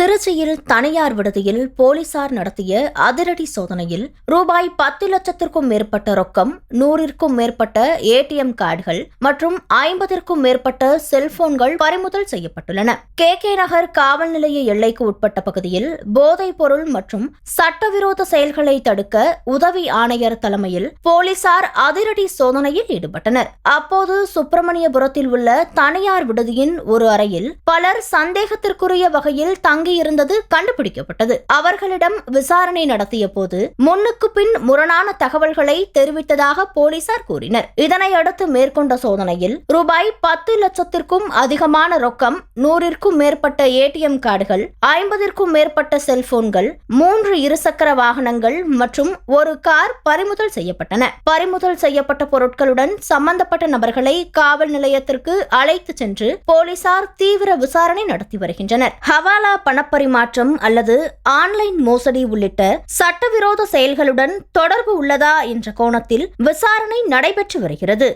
திருச்சியில் தனியார் விடுதியில் போலீசார் நடத்திய அதிரடி சோதனையில் ரூபாய் 10 லட்சத்திற்கும் மேற்பட்ட ரொக்கம், 100ற்கும் மேற்பட்ட ஏடிஎம் கார்டுகள் மற்றும் 50ற்கும் மேற்பட்ட செல்போன்கள் பறிமுதல் செய்யப்பட்டுள்ளன. கே நகர் காவல் நிலைய எல்லைக்கு உட்பட்ட பகுதியில் போதைப் பொருள் மற்றும் சட்டவிரோத செயல்களை தடுக்க உதவி ஆணையர் தலைமையில் போலீசார் அதிரடி சோதனையில் ஈடுபட்டனர். அப்போது சுப்பிரமணியபுரத்தில் உள்ள தனியார் விடுதியின் ஒரு அறையில் பலர் சந்தேகத்திற்குரிய வகையில் இருந்தது கண்டுபிடிக்கப்பட்டது. அவர்களிடம் விசாரணை நடத்திய போது முன்னுக்கு பின் முரணான தகவல்களை தெரிவித்ததாக போலீசார் கூறினர். இதனையடுத்து மேற்கொண்ட சோதனையில் ரூபாய் 10 லட்சத்திற்கும் அதிகமான ரொக்கம், 100ற்கும் மேற்பட்ட ஏடிஎம் கார்டுகள், 50ற்கும் மேற்பட்ட செல்போன்கள், 3 இருசக்கர வாகனங்கள் மற்றும் ஒரு கார் பறிமுதல் செய்யப்பட்டன. பறிமுதல் செய்யப்பட்ட பொருட்களுடன் சம்பந்தப்பட்ட நபர்களை காவல் நிலையத்திற்கு அழைத்து சென்று போலீசார் தீவிர விசாரணை நடத்தி வருகின்றனர். ஹவாலா பணப்பரிமாற்றம் அல்லது ஆன்லைன் மோசடி உள்ளிட்ட சட்டவிரோத செயல்களுடன் தொடர்பு உள்ளதா என்ற கோணத்தில் விசாரணை நடைபெற்று வருகிறது.